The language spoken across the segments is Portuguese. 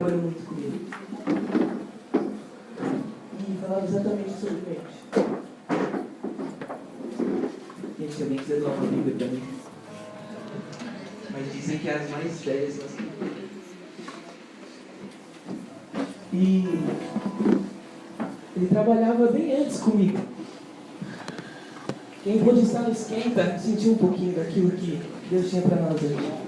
trabalhou muito comigo. E falava exatamente sobre mente. Gente, se alguém quiser doar uma Bíblia pra mim. Mas dizem que as mais velhas são as que... E ele trabalhava bem antes comigo. Quem pôde estar no esquenta sentiu um pouquinho daquilo que Deus tinha para nós hoje.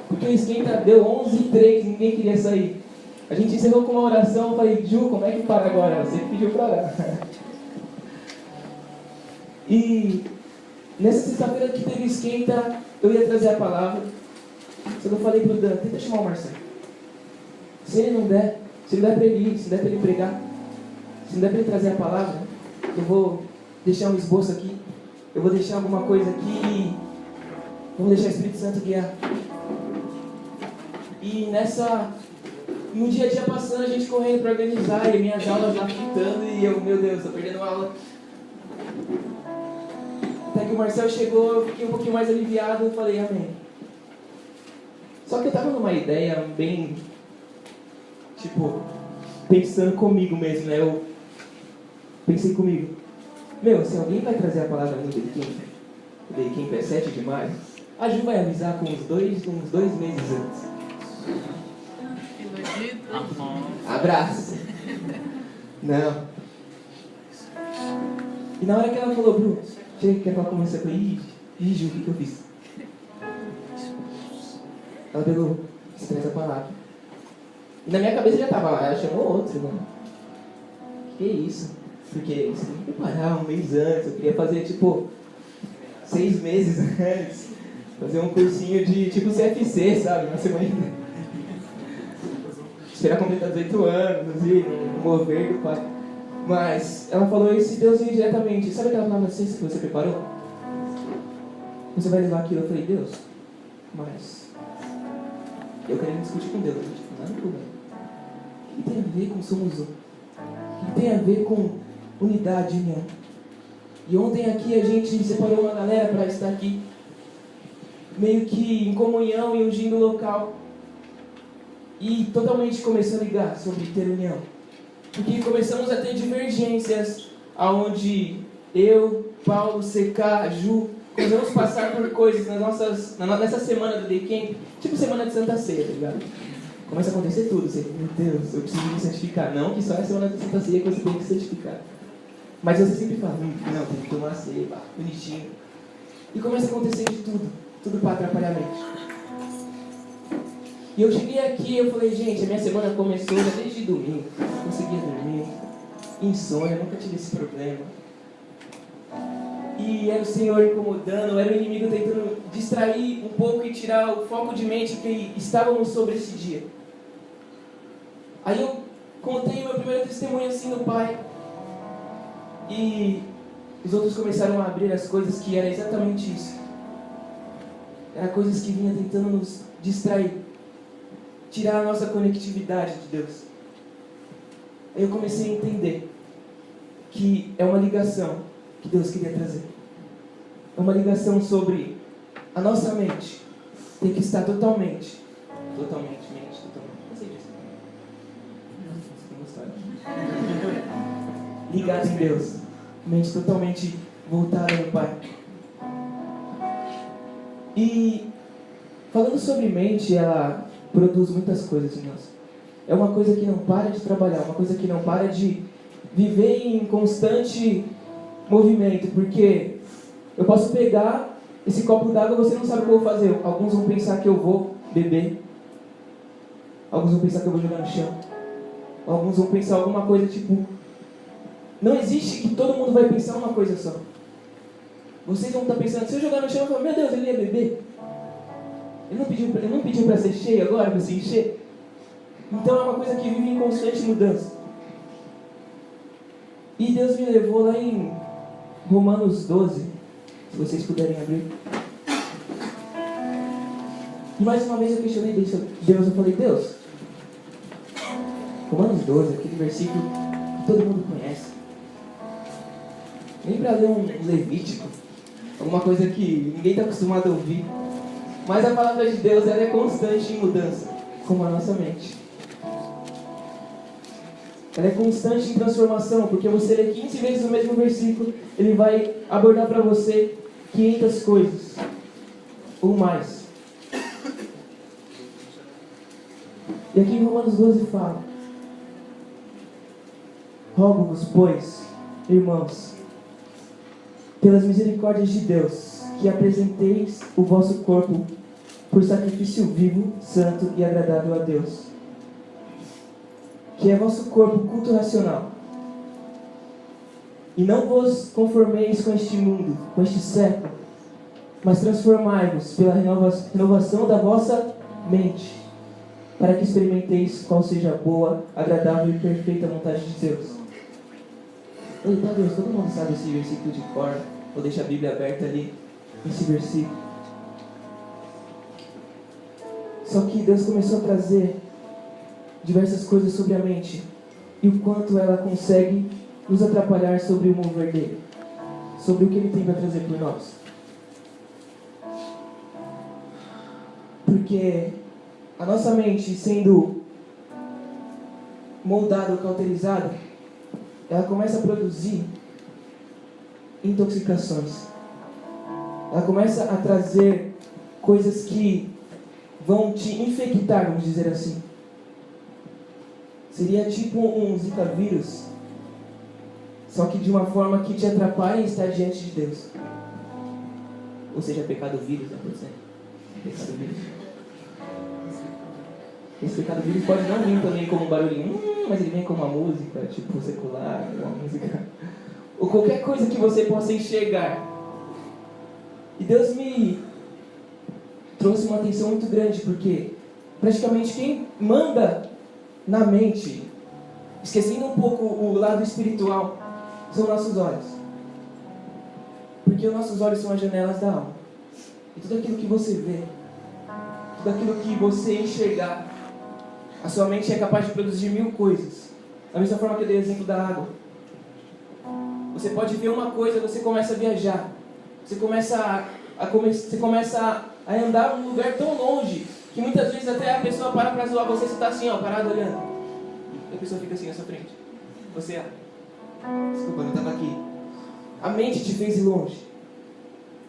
Porque o esquenta deu 11h03, ninguém queria sair. A gente encerrou com uma oração, eu falei, Ju, como é que para agora? Você pediu para orar. E nessa sexta-feira que teve esquenta, eu ia trazer a palavra. Só que eu falei pro Dan, tenta chamar o Marcelo. Se ele não der, se não der para ele ir, se não der para ele pregar, se não der para ele trazer a palavra, eu vou deixar um esboço aqui, eu vou deixar alguma coisa aqui e vamos deixar o Espírito Santo guiar. E no dia a dia passando, a gente correndo para organizar, e minhas aulas lá fitando, e eu, meu Deus, estou perdendo aula. Até que o Marcelo chegou, eu fiquei um pouquinho mais aliviado, eu falei, amém. Só que eu estava numa ideia bem, pensando comigo mesmo, né? Eu pensei comigo, se alguém vai trazer a palavra no Day Camp é 7 de maio, a Ju vai avisar com uns dois meses antes. Iludido. Abraço. Não. E na hora que ela falou, Bru, quer falar com você? Eu falei, Ju, o que eu fiz? Ela pegou, traz a palavra. E na minha cabeça já estava lá, ela chamou outro, né? Que isso? Porque você tem que preparar um mês antes, eu queria fazer 6 meses antes, fazer um cursinho de CFC, sabe? Uma semana inteira. Esperar completar 18 anos, e no mover do pai. Mas ela falou isso e Deus veio diretamente. Sabe aquela palavra assim que você preparou? Você vai levar aquilo. Eu falei, Deus, mas eu quero discutir com Deus. Nada do problema. O que tem a ver com somos um? O que tem a ver com unidade, união? E ontem aqui a gente separou uma galera para estar aqui, meio que em comunhão e ungindo o local. E totalmente começou a ligar sobre ter união. Porque começamos a ter divergências, aonde eu, Paulo, CK, Ju, começamos a passar por coisas nessa semana do Day Camp, tipo semana de Santa Ceia, tá ligado? Começa a acontecer tudo, você, meu Deus, eu preciso me santificar. Não que só é semana de Santa Ceia que você tem que se santificar. Mas você sempre fala, não, tem que tomar ceia, bonitinho. E começa a acontecer de tudo para atrapalhar a mente. E eu cheguei aqui e eu falei, gente, a minha semana começou já desde domingo. Não conseguia dormir, insônia, nunca tive esse problema. E era o Senhor incomodando, era o inimigo tentando distrair um pouco e tirar o foco de mente que estávamos sobre esse dia. Aí eu contei meu primeiro testemunho assim no Pai. E os outros começaram a abrir as coisas que era exatamente isso. Era coisas que vinham tentando nos distrair, tirar a nossa conectividade de Deus. Aí eu comecei a entender que é uma ligação que Deus queria trazer. É uma ligação sobre a nossa mente. Tem que estar totalmente, não sei disso. Ligado em Deus. Mente totalmente voltada no Pai. E falando sobre mente, ela produz muitas coisas em nós. É uma coisa que não para de trabalhar, uma coisa que não para de viver em constante movimento, porque eu posso pegar esse copo d'água, você não sabe o que eu vou fazer. Alguns vão pensar que eu vou beber, alguns vão pensar que eu vou jogar no chão, alguns vão pensar alguma coisa não existe que todo mundo vai pensar uma coisa só. Vocês vão estar pensando, se eu jogar no chão, eu vou falar, meu Deus, ele ia beber. Ele não pediu para ser cheio agora, para se encher. Então é uma coisa que vive em constante mudança. E Deus me levou lá em Romanos 12, se vocês puderem abrir. E mais uma vez eu questionei Deus, eu falei, Deus, Romanos 12, aquele versículo que todo mundo conhece. Nem para ler um Levítico, alguma coisa que ninguém está acostumado a ouvir. Mas a palavra de Deus, ela é constante em mudança. como a nossa mente. Ela é constante em transformação, porque você lê 15 vezes o mesmo versículo, ele vai abordar para você 500 coisas, ou mais. E aqui em Romanos 12 fala: rogo-vos, pois, irmãos, pelas misericórdias de Deus, que apresenteis o vosso corpo por sacrifício vivo, santo e agradável a Deus, que é vosso corpo culto racional. E não vos conformeis com este mundo, com este século, mas transformai-vos pela renovação da vossa mente, para que experimenteis qual seja a boa, agradável e perfeita vontade de Deus. Eita Deus, todo mundo sabe esse versículo de cor, ou deixa a Bíblia aberta ali, esse versículo. Só que Deus começou a trazer diversas coisas sobre a mente, e o quanto ela consegue nos atrapalhar sobre o mover dele, sobre o que ele tem para trazer por nós. Porque a nossa mente sendo moldada ou cauterizada, ela começa a produzir intoxicações. Ela começa a trazer coisas que vão te infectar, vamos dizer assim. Seria tipo um Zika vírus, só que de uma forma que te atrapalha em estar diante de Deus. Ou seja, pecado vírus, né, por exemplo? Pecado vírus. Esse pecado vírus pode não vir também como um barulhinho, mas ele vem como uma música, tipo secular, uma música, ou qualquer coisa que você possa enxergar. E Deus me trouxe uma atenção muito grande, porque praticamente quem manda na mente, esquecendo um pouco o lado espiritual, são nossos olhos. Porque os nossos olhos são as janelas da alma. E tudo aquilo que você vê, tudo aquilo que você enxergar, a sua mente é capaz de produzir 1000 coisas. Da mesma forma que eu dei o exemplo da água. Você pode ver uma coisa, você começa a viajar. Você começa a andar num lugar tão longe que muitas vezes até a pessoa para zoar você, você está assim, ó, parado olhando. E a pessoa fica assim na sua frente. Você, desculpa, não estava aqui. A mente te fez ir longe.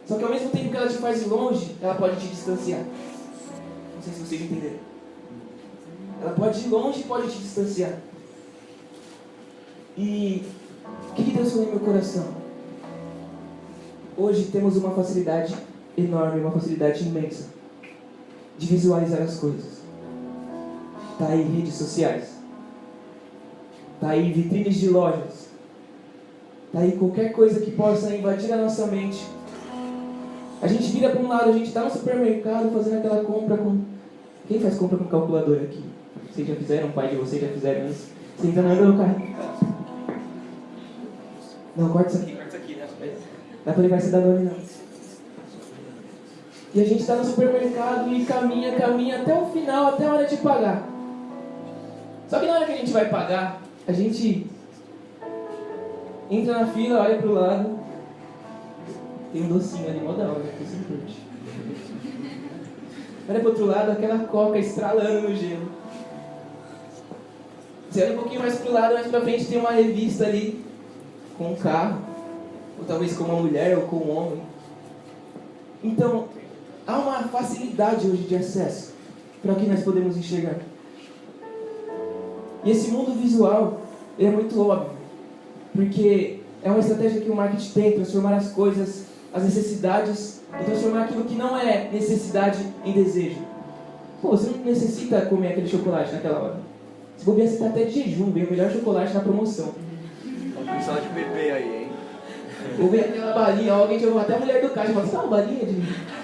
Só que ao mesmo tempo que ela te faz ir longe, ela pode te distanciar. Não sei se vocês entenderam. Ela pode ir longe e pode te distanciar. E o que Deus falou no meu coração? Hoje temos uma facilidade enorme, uma facilidade imensa de visualizar as coisas. Está aí redes sociais. Está aí vitrines de lojas. Está aí qualquer coisa que possa invadir a nossa mente. A gente vira para um lado, a gente está no supermercado fazendo aquela compra com... Quem faz compra com calculadora aqui? Vocês já fizeram? O pai de vocês já fizeram isso? Você ainda não anda no carrinho? Não, corta isso aqui, né? Dá para levar esse Danone, não. E a gente está no supermercado e caminha até o final, até a hora de pagar. Só que na hora que a gente vai pagar, a gente entra na fila, olha pro lado, tem um docinho ali, mó da hora, que você curte. Olha pro outro lado, aquela coca estralando no gelo. Você olha um pouquinho mais pro lado, mais pra frente tem uma revista ali, com um carro, ou talvez com uma mulher ou com um homem. Então, há uma facilidade hoje de acesso para o que nós podemos enxergar. E esse mundo visual, ele é muito óbvio, porque é uma estratégia que o marketing tem, transformar as coisas, as necessidades, e transformar aquilo que não é necessidade em desejo. Pô, você não necessita comer aquele chocolate naquela hora. Se bobear, você está até de jejum, vem o melhor chocolate na promoção. Vamos precisar de bebê aí, hein? Ou vem aquela balinha, alguém tirou até a mulher do caixa e fala, você tá uma balinha de...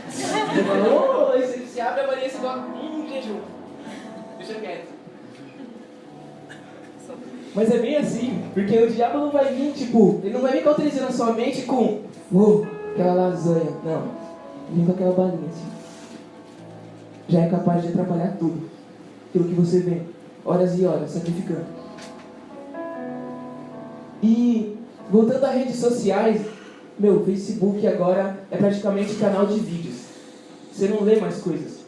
Você fala, oh, você abre a balinha e você fala, jejum. Deixa quieto. Mas é bem assim, porque o diabo não vai vir, tipo, ele não vai vir cauterizando a sua mente com, aquela lasanha. Não, vem com aquela balinha assim. Já é capaz de atrapalhar tudo. Aquilo que você vê, horas e horas, sacrificando. E, voltando a redes sociais, o Facebook agora é praticamente canal de vídeos. Você não lê mais coisas.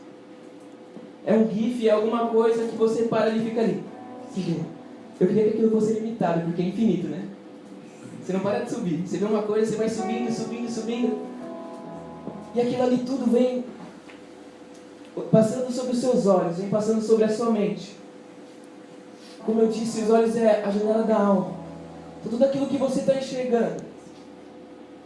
É um GIF, é alguma coisa que você para e fica ali. Sim, eu queria que aquilo fosse limitado, porque é infinito, né? Você não para de subir. Você vê uma coisa, você vai subindo, subindo, subindo. E aquilo ali tudo vem passando sobre os seus olhos, vem passando sobre a sua mente. Como eu disse, os olhos é a janela da alma. Então, tudo aquilo que você está enxergando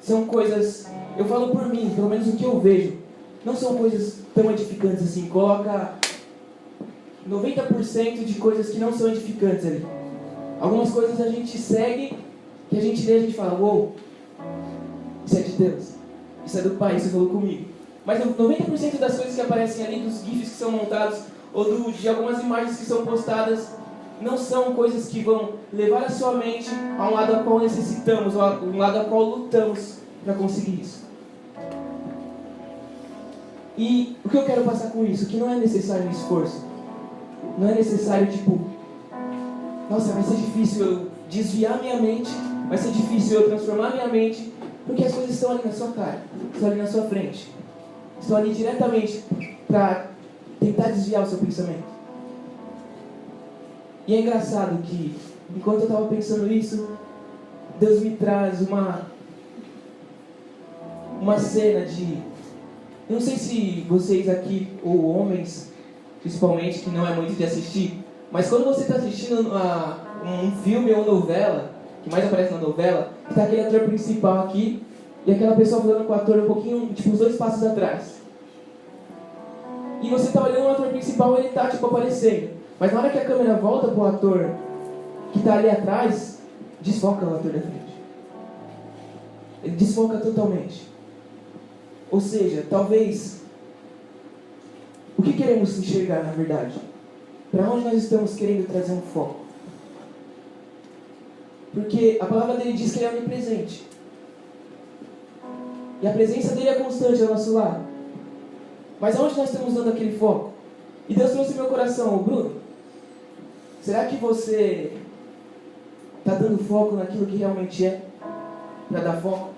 são coisas, eu falo por mim, pelo menos o que eu vejo, não são coisas tão edificantes assim. Coloca 90% de coisas que não são edificantes ali. Algumas coisas a gente segue, que a gente lê, a gente fala, uou, isso é de Deus, isso é do Pai, isso falou comigo. Mas 90% das coisas que aparecem ali, dos GIFs que são montados, ou de algumas imagens que são postadas, não são coisas que vão levar a sua mente a um lado a qual necessitamos, ou a um lado a qual lutamos para conseguir isso. E o que eu quero passar com isso? Que não é necessário um esforço. Não é necessário, nossa, vai ser difícil eu desviar minha mente, vai ser difícil eu transformar minha mente, porque as coisas estão ali na sua cara, estão ali na sua frente. Estão ali diretamente para tentar desviar o seu pensamento. E é engraçado que, enquanto eu estava pensando isso, Deus me traz uma cena de... Eu não sei se vocês aqui, ou homens, principalmente, que não é muito de assistir, mas quando você está assistindo um filme ou novela, que mais aparece na novela, que está aquele ator principal aqui, e aquela pessoa falando com o ator um pouquinho, uns 2 passos atrás. E você está olhando o ator principal, ele está aparecendo. Mas na hora que a câmera volta para o ator que está ali atrás, desfoca o ator da frente. Ele desfoca totalmente. Ou seja, talvez, o que queremos enxergar na verdade? Para onde nós estamos querendo trazer um foco? Porque a palavra dele diz que ele é onipresente. E a presença dele é constante ao nosso lado. Mas aonde nós estamos dando aquele foco? E Deus trouxe meu coração, Bruno, será que você está dando foco naquilo que realmente é? Para dar foco?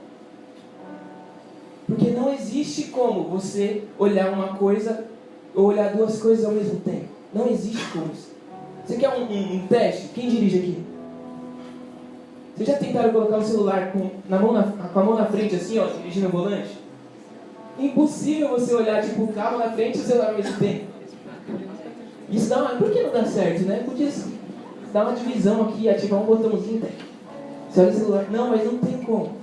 Porque não existe como você olhar uma coisa ou olhar 2 coisas ao mesmo tempo. Não existe como isso. Você quer um teste? Quem dirige aqui? Vocês já tentaram colocar o celular com a mão na frente assim, ó, dirigindo o volante? Impossível você olhar o carro na frente e o celular ao mesmo tempo. Isso dá uma... Por que não dá certo, né? Podia dar uma divisão aqui, ativar um botãozinho. Você olha o celular. Não, mas não tem como.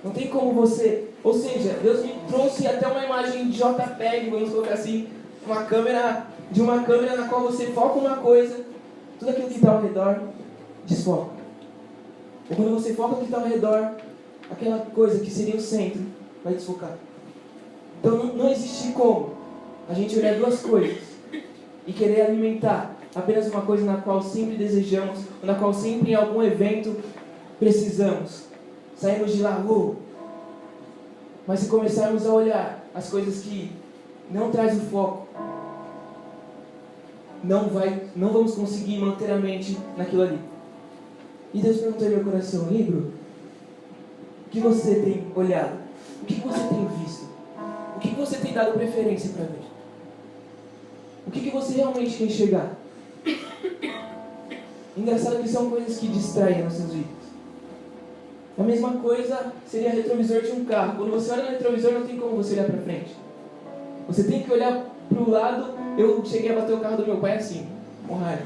Não tem como você... Ou seja, Deus me trouxe até uma imagem de JPEG, vamos colocar assim, uma câmera na qual você foca uma coisa, tudo aquilo que está ao redor desfoca. Ou quando você foca o que está ao redor, aquela coisa que seria o centro vai desfocar. Então não existe como a gente olhar 2 coisas e querer alimentar apenas uma coisa na qual sempre desejamos, ou na qual sempre em algum evento precisamos. Saímos de lá, mas se começarmos a olhar as coisas que não trazem o foco, não vamos conseguir manter a mente naquilo ali. E Deus perguntou em meu coração, Bruno, o que você tem olhado? O que você tem visto? O que você tem dado preferência para ver? O que você realmente quer enxergar? Engraçado que são coisas que distraem nossas vidas. A mesma coisa seria retrovisor de um carro. Quando você olha no retrovisor, não tem como você olhar para frente. Você tem que olhar para o lado. Eu cheguei a bater o carro do meu pai assim, com raiva.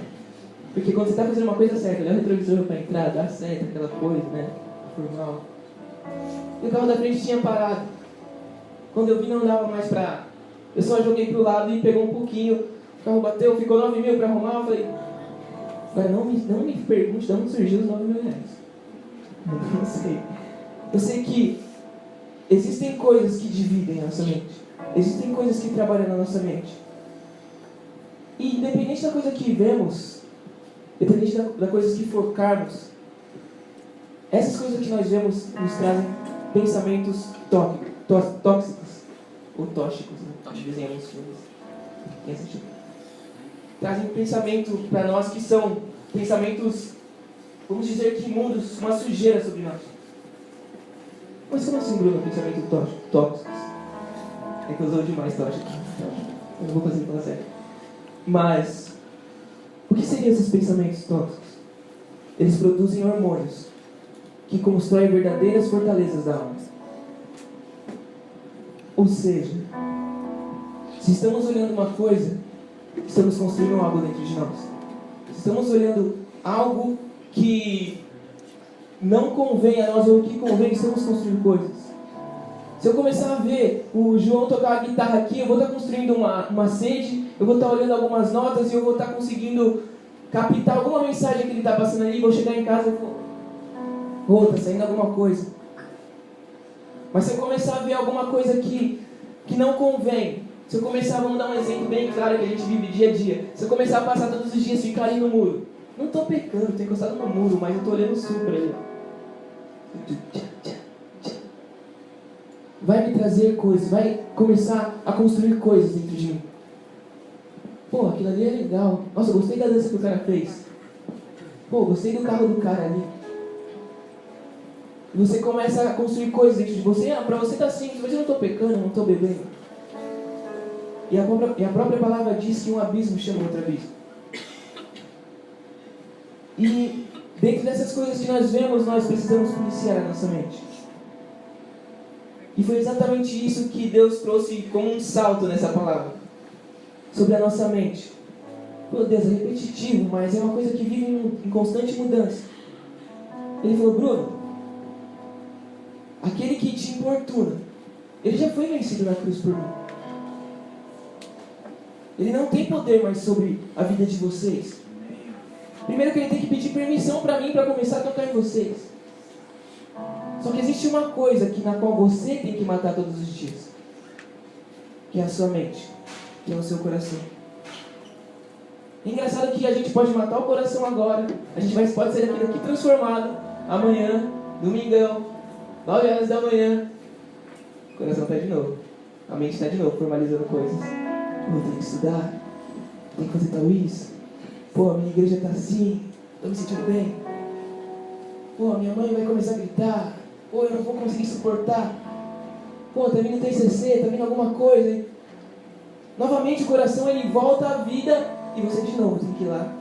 Porque quando você está fazendo uma coisa certa, olhar o retrovisor para entrar, dá certo, aquela coisa, né? Formal. E o carro da frente tinha parado. Quando eu vi, não dava mais para... Eu só joguei para o lado e pegou um pouquinho. O carro bateu, ficou 9 mil para arrumar. Eu falei, agora não me pergunte de onde surgiu os 9 mil reais. Não sei. Eu sei que existem coisas que dividem a nossa mente. Existem coisas que trabalham na nossa mente. E independente da coisa que vemos, independente da coisa que focarmos, essas coisas que nós vemos nos trazem pensamentos tóxicos. Ou tóxicos, né? Dizem alguns filmes. Trazem pensamento para nós que são pensamentos, vamos dizer que imundos, uma sujeira sobre nós. Mas como assim, Bruno, pensamento tóxicos? É que eu uso demais tóxico. Eu não vou fazer falar sério. Mas, o que seriam esses pensamentos tóxicos? Eles produzem hormônios que constroem verdadeiras fortalezas da alma. Ou seja, se estamos olhando uma coisa, estamos construindo algo dentro de nós. Se estamos olhando algo que não convém a nós ou que convém, estamos construindo coisas. Se eu começar a ver o João tocar a guitarra aqui, eu vou estar construindo uma sede, eu vou estar olhando algumas notas e eu vou estar conseguindo captar alguma mensagem que ele está passando ali, vou chegar em casa e vou, está saindo alguma coisa. Mas se eu começar a ver alguma coisa que não convém, se eu começar, vamos dar um exemplo bem claro que a gente vive dia a dia, se eu começar a passar todos os dias ficar ali no muro, não estou pecando, estou encostado no muro, mas eu estou olhando o sul para ele. Vai me trazer coisas, vai começar a construir coisas dentro de mim. Pô, aquilo ali é legal. Nossa, eu gostei da dança que o cara fez. Pô, gostei do carro do cara ali. Você começa a construir coisas dentro de você. Ah, pra você tá simples, mas eu não estou pecando, não estou bebendo. E a própria palavra diz que um abismo chama outro abismo. E dentro dessas coisas que nós vemos, nós precisamos policiar a nossa mente. E foi exatamente isso que Deus trouxe como um salto nessa palavra. Sobre a nossa mente. Meu Deus, é repetitivo, mas é uma coisa que vive em constante mudança. Ele falou, Bruno, aquele que te importuna, ele já foi vencido na cruz por mim. Ele não tem poder mais sobre a vida de vocês. Primeiro que ele tem que pedir permissão para mim para começar a tocar em vocês. Só que existe uma coisa na qual você tem que matar todos os dias. Que é a sua mente. Que é o seu coração. É engraçado que a gente pode matar o coração agora. A gente pode sair daqui transformado. Amanhã, domingão, 9 horas da manhã. O coração está de novo. A mente está de novo formalizando coisas. Pô, tem que estudar. Tem que fazer tal isso. Pô, a minha igreja está assim. Estou me sentindo bem. Pô, a minha mãe vai começar a gritar. Pô, eu não vou conseguir suportar. Pô, tá vindo TCC, tá vindo alguma coisa. Hein? Novamente o coração ele volta à vida e você de novo tem que ir lá.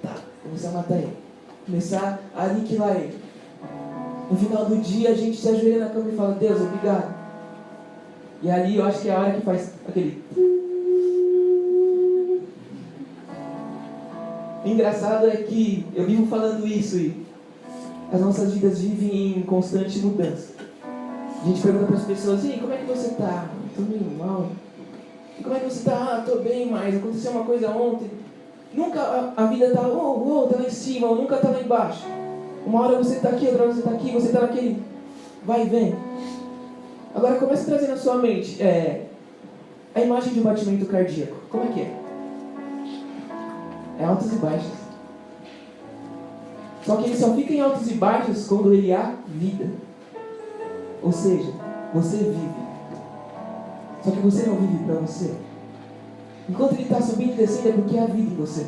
Tá, começar a matar ele. Começar a aniquilar ele. No final do dia a gente se ajoelha na cama e fala, Deus, obrigado. E ali eu acho que é a hora que faz aquele... O engraçado é que eu vivo falando isso e as nossas vidas vivem em constante mudança. A gente pergunta para as pessoas, e aí, como é que você está? Estou meio mal. E como é que você está? Ah, estou bem, mas aconteceu uma coisa ontem. Nunca a vida está, tá lá em cima, ou nunca está lá embaixo. Uma hora você está aqui, outra hora você está aqui, você está naquele vai e vem. Agora comece a trazer na sua mente a imagem de um batimento cardíaco. Como é que é? É altos e baixos. Só que ele só fica em altos e baixos quando ele há vida. Ou seja, você vive. Só que você não vive para você. Enquanto ele está subindo e descendo é porque há vida em você.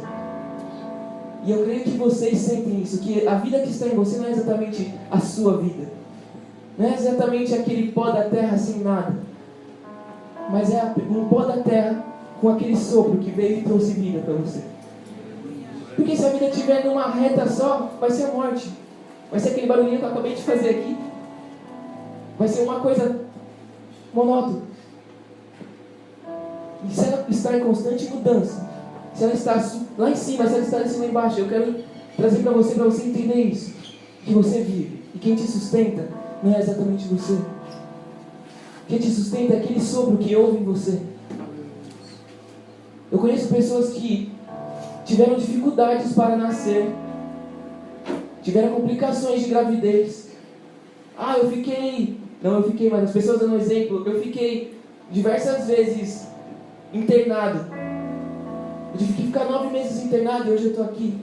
E eu creio que vocês sentem isso, que a vida que está em você não é exatamente a sua vida. Não é exatamente aquele pó da terra sem nada. Mas é um pó da terra com aquele sopro que veio e trouxe vida para você. Porque se a vida estiver numa reta só, vai ser a morte. Vai ser aquele barulhinho que eu acabei de fazer aqui. Vai ser uma coisa monótona. E se ela está em constante mudança, se ela está lá em cima, se ela está lá embaixo, eu quero trazer para você entender isso. Que você vive. E quem te sustenta não é exatamente você. Quem te sustenta é aquele sopro que ouve em você. Eu conheço pessoas que tiveram dificuldades para nascer, tiveram complicações de gravidez. Mas as pessoas dando exemplo, eu fiquei diversas vezes internado. Eu tive que ficar 9 meses internado e hoje eu estou aqui.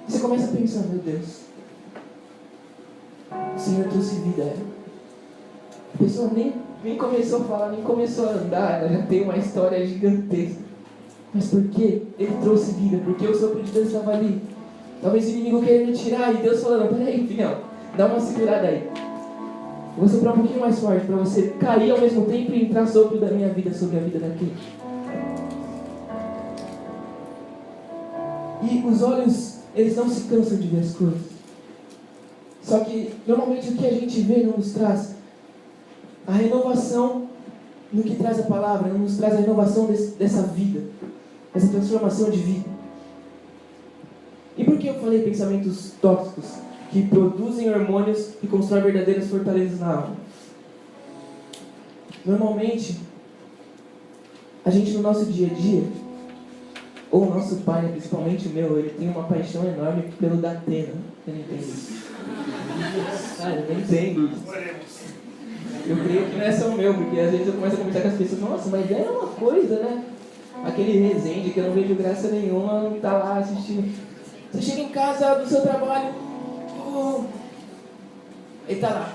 E você começa a pensar, meu Deus, o Senhor trouxe vida. A pessoa nem começou a falar, nem começou a andar, ela já tem uma história gigantesca. Mas por quê? Ele trouxe vida, porque o sopro de Deus estava ali. Talvez o inimigo querendo tirar, e Deus falando, peraí, filhão, dá uma segurada aí. Eu vou soprar um pouquinho mais forte para você cair ao mesmo tempo e entrar sopro da minha vida sobre a vida daquele. E os olhos, eles não se cansam de ver as coisas. Só que, normalmente, o que a gente vê não nos traz a renovação no que traz a palavra, não nos traz a renovação dessa vida, essa transformação de vida. E por que eu falei pensamentos tóxicos que produzem hormônios e constroem verdadeiras fortalezas na alma? Normalmente, a gente no nosso dia a dia, ou o nosso pai, principalmente o meu, ele tem uma paixão enorme pelo Datena. Eu não entendo isso. Cara, eu não entendo isso. Eu creio que não é só o meu, porque às vezes eu começo a conversar com as pessoas, nossa, mas é uma coisa, né? Aquele Resende que eu não vejo graça nenhuma, não tá lá assistindo. Você chega em casa do seu trabalho, ele tá lá.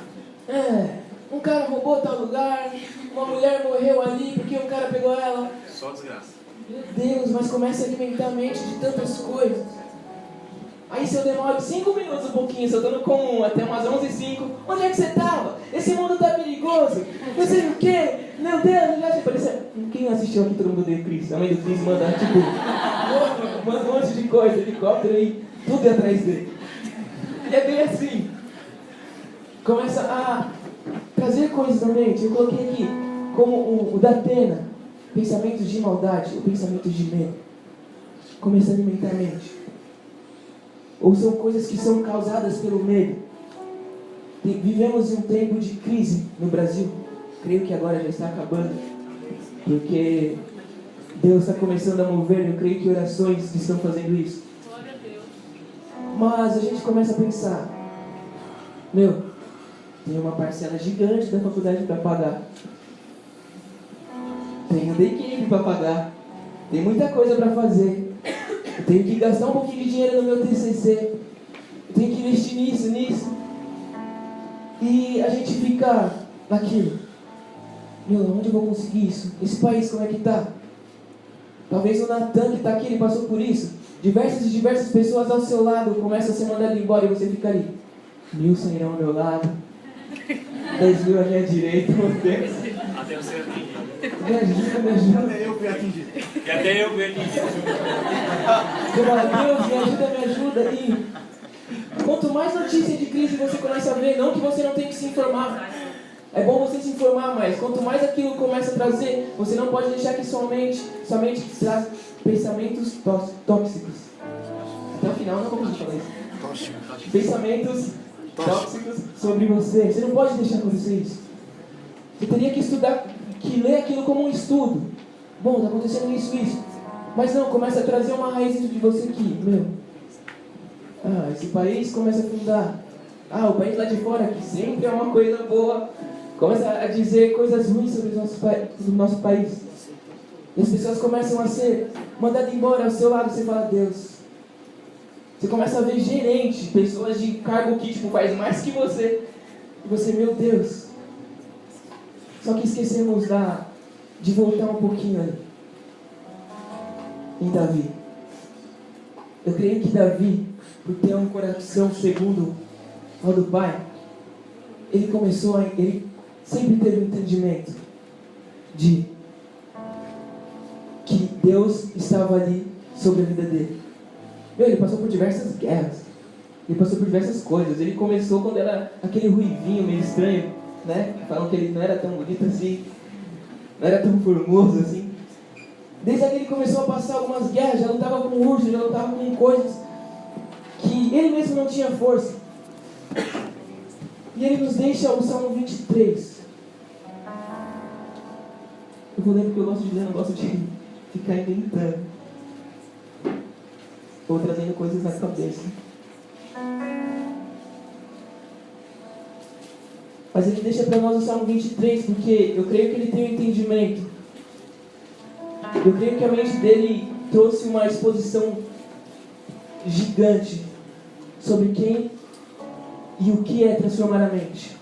Um cara roubou tal lugar, uma mulher morreu ali porque um cara pegou ela. Só desgraça. Meu Deus, mas começa a alimentar a mente de tantas coisas. Aí se eu demoro 5 minutos um pouquinho, se eu tô no comum até umas 11h05, onde é que você tava? Esse mundo tá perigoso, não sei o quê, meu Deus, já parece... Quem assistiu aqui Todo Mundo Odeia o Chris? A mãe do Chris manda tipo um monte de coisa, helicóptero e tudo atrás dele. E é bem assim. Começa a trazer coisas na mente. Eu coloquei aqui como o Datena, pensamentos de maldade ou pensamentos de medo. Começa a alimentar a mente. Ou são coisas que são causadas pelo medo. Vivemos em um tempo de crise no Brasil. Creio que agora já está acabando. Porque Deus está começando a mover. Eu creio que orações que estão fazendo isso. Glória a Deus. Mas a gente começa a pensar: tem uma parcela gigante da faculdade para pagar. Tenho da equipe para pagar. Tem muita coisa para fazer. Eu tenho que gastar um pouquinho de dinheiro no meu TCC. Eu tenho que investir nisso. E a gente fica naquilo. Onde eu vou conseguir isso? Esse país como é que tá? Talvez o Natan que está aqui, ele passou por isso. Diversas pessoas ao seu lado começam a ser mandadas embora e você fica ali. 1.000 irão ao meu lado. 10.000 à minha direita, meu Deus. Até você atingir. Me ajuda. Até eu fui atingido. E até eu fui atingido. Deus, me ajuda. E quanto mais notícia de crise você começa a ver, não que você não tenha que se informar. É bom você se informar mais. Quanto mais aquilo começa a trazer, você não pode deixar que sua mente traz pensamentos tóxicos. Até o final não vamos falar isso. Pensamentos tóxicos sobre você. Você não pode deixar acontecer isso. Você teria que estudar, que ler aquilo como um estudo. Bom, está acontecendo isso. Mas não, começa a trazer uma raiz dentro de você aqui. Esse país começa a afundar. O país lá de fora, que sempre é uma coisa boa, começa a dizer coisas ruins sobre o nosso país. E as pessoas começam a ser mandadas embora ao seu lado. Você fala: Deus. Você começa a ver gerente, pessoas de cargo que faz mais que você. E você, meu Deus. Só que esquecemos de voltar um pouquinho ali. Em Davi. Eu creio que Davi, por ter um coração segundo ao do Pai, ele sempre teve um entendimento de que Deus estava ali sobre a vida dele. Ele passou por diversas guerras. Ele passou por diversas coisas. Ele começou quando era aquele ruivinho meio estranho, né? Falam que ele não era tão bonito assim, não era tão formoso assim. Desde que ele começou a passar algumas guerras, já lutava com ursos, já lutava com coisas que ele mesmo não tinha força. E ele nos deixa o Salmo 23. Eu vou ler porque eu gosto de ler, não gosto de ficar inventando ou trazendo coisas na cabeça. Mas ele deixa para nós o Salmo 23, porque eu creio que ele tem um entendimento. Eu creio que a mente dele trouxe uma exposição gigante sobre quem e o que é transformar a mente.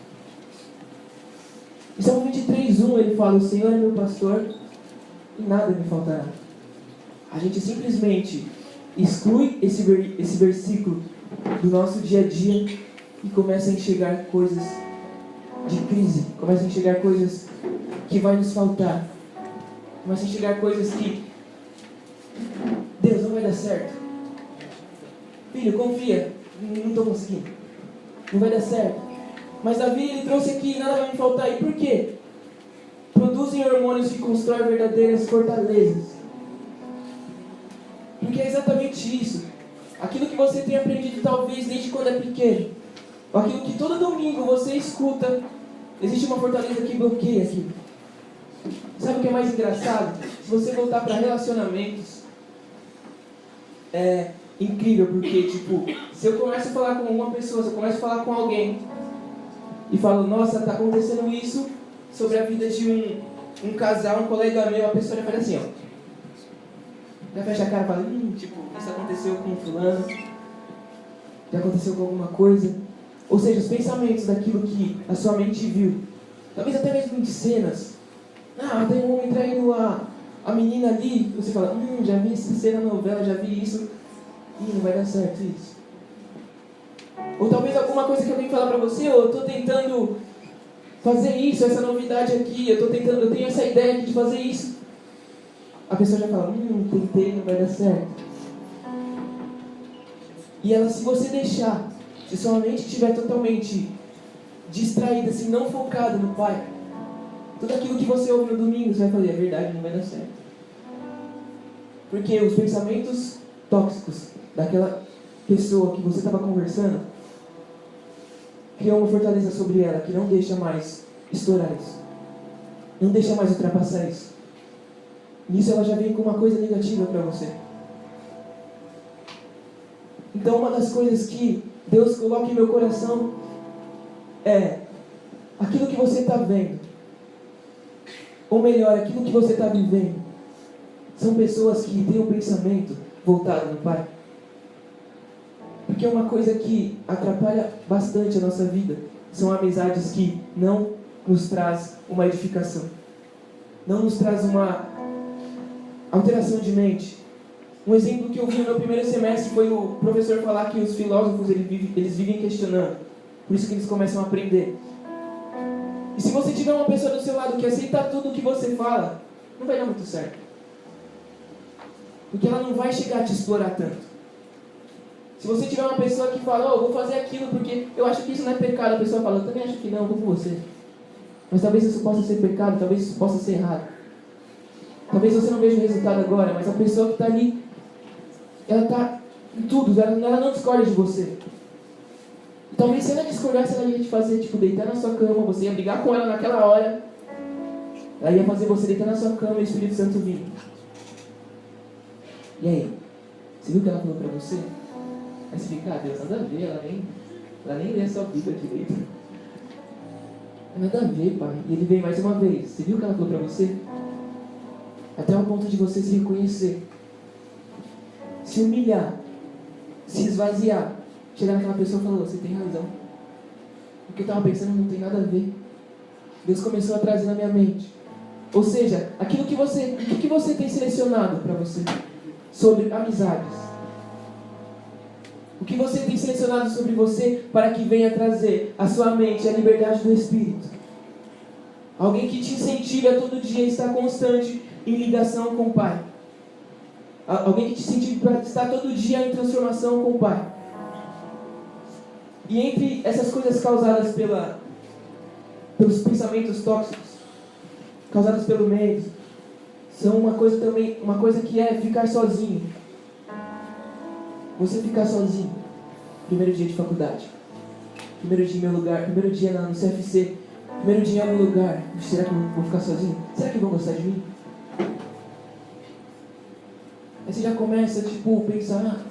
Em Salmo 23:1 ele fala: o Senhor é meu pastor e nada me faltará. A gente simplesmente exclui esse versículo do nosso dia a dia e começa a enxergar coisas de crise, começa a enxergar coisas que vai nos faltar, começa a enxergar coisas que Deus, não vai dar certo. Filho, confia, não estou conseguindo, não vai dar certo. Mas Davi, ele trouxe aqui, nada vai me faltar. E por quê? Produzem hormônios que constroem verdadeiras fortalezas. Porque é exatamente isso. Aquilo que você tem aprendido talvez desde quando é pequeno, ou aquilo que todo domingo você escuta, existe uma fortaleza que bloqueia aquilo. Sabe o que é mais engraçado? Se você voltar para relacionamentos, é incrível, porque tipo, se eu começo a falar com uma pessoa, se eu começo a falar com alguém e falo, nossa, tá acontecendo isso sobre a vida de um casal, um colega meu, a pessoa já faz assim, ó. Já fecha a cara e fala, tipo, isso aconteceu com fulano, já aconteceu com alguma coisa. Ou seja, os pensamentos daquilo que a sua mente viu, talvez até mesmo de cenas. Ah, tem um homem traindo a menina ali, você fala, já vi essa cena na novela, já vi isso, não vai dar certo isso. Ou talvez alguma coisa que alguém fala pra você, eu estou tentando fazer isso, essa novidade aqui, eu tenho essa ideia aqui de fazer isso. A pessoa já fala, tentei, não vai dar certo. E ela, se você deixar, se sua mente estiver totalmente distraída, assim, não focada no Pai, tudo aquilo que você ouve no domingo, você vai fazer, é verdade, não vai dar certo. Porque os pensamentos tóxicos daquela pessoa que você estava conversando criou uma fortaleza sobre ela que não deixa mais estourar isso, não deixa mais ultrapassar isso. Nisso ela já vem com uma coisa negativa para você. Então uma das coisas que Deus coloca em meu coração é aquilo que você está vendo, ou melhor, aquilo que você está vivendo, são pessoas que têm um pensamento voltado no Pai. Porque uma coisa que atrapalha bastante a nossa vida são amizades que não nos traz uma edificação, não nos traz uma alteração de mente. Um exemplo que eu vi no meu primeiro semestre foi o professor falar que os filósofos eles vivem questionando, por isso que eles começam a aprender. E se você tiver uma pessoa do seu lado que aceita tudo o que você fala, não vai dar muito certo, porque ela não vai chegar a te explorar tanto. Se você tiver uma pessoa que fala, vou fazer aquilo porque eu acho que isso não é pecado, a pessoa fala, eu também acho que não, vou com você. Mas talvez isso possa ser pecado, talvez isso possa ser errado. Talvez você não veja o resultado agora, mas a pessoa que está ali, ela está em tudo, ela não discorda de você. E talvez se ela discordasse, ela ia te fazer, deitar na sua cama, você ia brigar com ela naquela hora, ela ia fazer você deitar na sua cama e o Espírito Santo vir. E aí? Você viu o que ela falou para você? Aí você fica, Deus, nada a ver, ela nem lê a sua Bíblia direito. Nada a ver, pai. E ele veio mais uma vez. Você viu o que ela falou para você? Até o ponto de você se reconhecer, se humilhar, se esvaziar, chegar naquela pessoa e falar, você tem razão, o que eu estava pensando não tem nada a ver. Deus começou a trazer na minha mente. Ou seja, o que você tem selecionado para você sobre amizades? O que você tem selecionado sobre você para que venha trazer à sua mente a liberdade do Espírito? Alguém que te incentive a todo dia estar constante em ligação com o Pai. Alguém que te incentive para estar todo dia em transformação com o Pai. E entre essas coisas causadas pelos pensamentos tóxicos, causadas pelo medo, são uma coisa que é ficar sozinho. Você ficar sozinho. Primeiro dia de faculdade, primeiro dia em meu lugar, primeiro dia no CFC, primeiro dia em algum lugar. Será que eu vou ficar sozinho? Será que vão gostar de mim? Aí você já começa, pensar,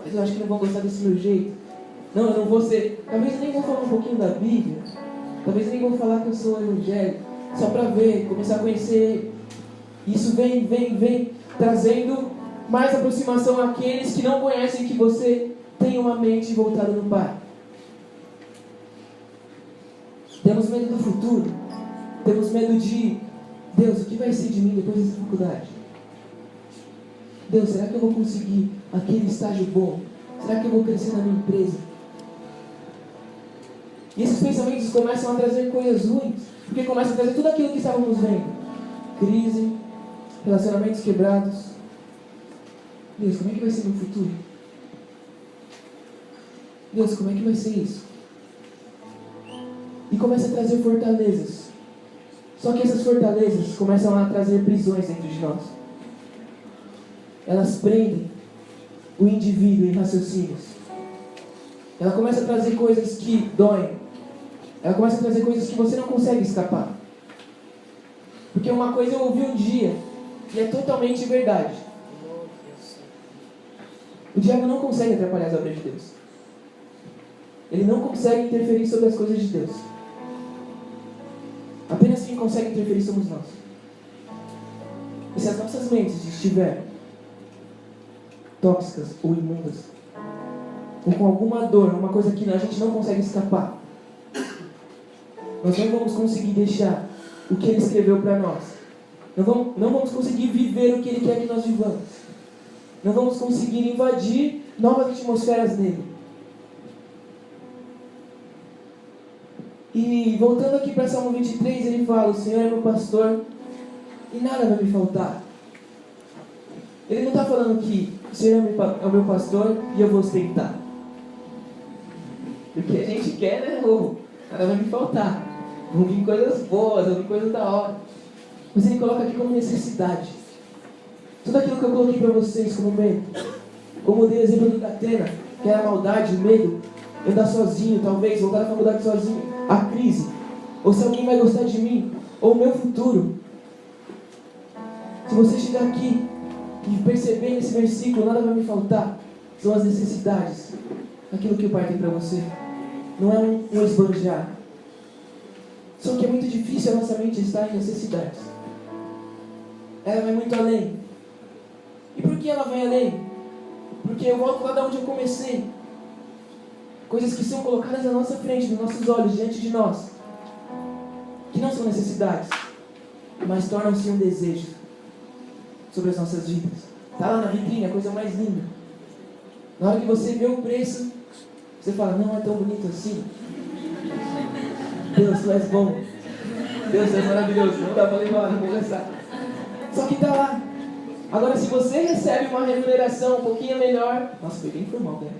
mas eu acho que não vão gostar desse meu jeito. Não, eu não vou ser. Talvez eu nem vou falar um pouquinho da Bíblia. Talvez eu nem vou falar que eu sou evangélico. Só para ver, começar a conhecer. Isso vem, trazendo mais aproximação àqueles que não conhecem que você tem uma mente voltada no Pai. Temos medo do futuro. Temos medo de, Deus, o que vai ser de mim depois dessa faculdade? Deus, será que eu vou conseguir aquele estágio bom? Será que eu vou crescer na minha empresa? E esses pensamentos começam a trazer coisas ruins, porque começam a trazer tudo aquilo que estávamos vendo. Crise, relacionamentos quebrados. Deus, como é que vai ser meu futuro? Deus, como é que vai ser isso? E começa a trazer fortalezas. Só que essas fortalezas começam a trazer prisões dentro de nós. Elas prendem o indivíduo em raciocínios. Ela começa a trazer coisas que doem. Ela começa a trazer coisas que você não consegue escapar. Porque uma coisa eu ouvi um dia, e é totalmente verdade. O diabo não consegue atrapalhar as obras de Deus. Ele não consegue interferir sobre as coisas de Deus. Apenas quem consegue interferir somos nós. E se as nossas mentes estiverem tóxicas ou imundas, ou com alguma dor, uma coisa que a gente não consegue escapar, nós não vamos conseguir deixar o que Ele escreveu para nós. Não vamos conseguir viver o que Ele quer que nós vivamos. Não vamos conseguir invadir novas atmosferas nele. E voltando aqui para Salmo 23, ele fala: o Senhor é meu pastor e nada vai me faltar. Ele não está falando que o Senhor é o meu pastor e eu vou ostentar. O que a gente quer, né? Nada vai me faltar. Vão vir coisas boas, vão vir coisas da hora. Mas ele coloca aqui como necessidade. Tudo aquilo que eu coloquei para vocês como medo, como eu dei o exemplo do Datena, que era a maldade, o medo, andar sozinho, talvez, voltar à faculdade sozinho, a crise, ou se alguém vai gostar de mim, ou o meu futuro. Se você chegar aqui e perceber nesse versículo, nada vai me faltar, são as necessidades, aquilo que o Pai tem para você. Não é um esbanjar. Só que é muito difícil a nossa mente estar em necessidades. Ela vai muito além. E por que ela vai além? Porque eu volto lá de onde eu comecei. Coisas que são colocadas na nossa frente, nos nossos olhos, diante de nós, que não são necessidades, mas tornam-se um desejo sobre as nossas vidas. Está lá na vitrine, a coisa mais linda. Na hora que você vê o preço, você fala: não é tão bonito assim. Deus, tu és bom. Deus, tu és maravilhoso. Não dá para levar, não vou gastar. Só que está lá. Agora, se você recebe uma remuneração um pouquinho melhor, nossa, foi bem formal, né?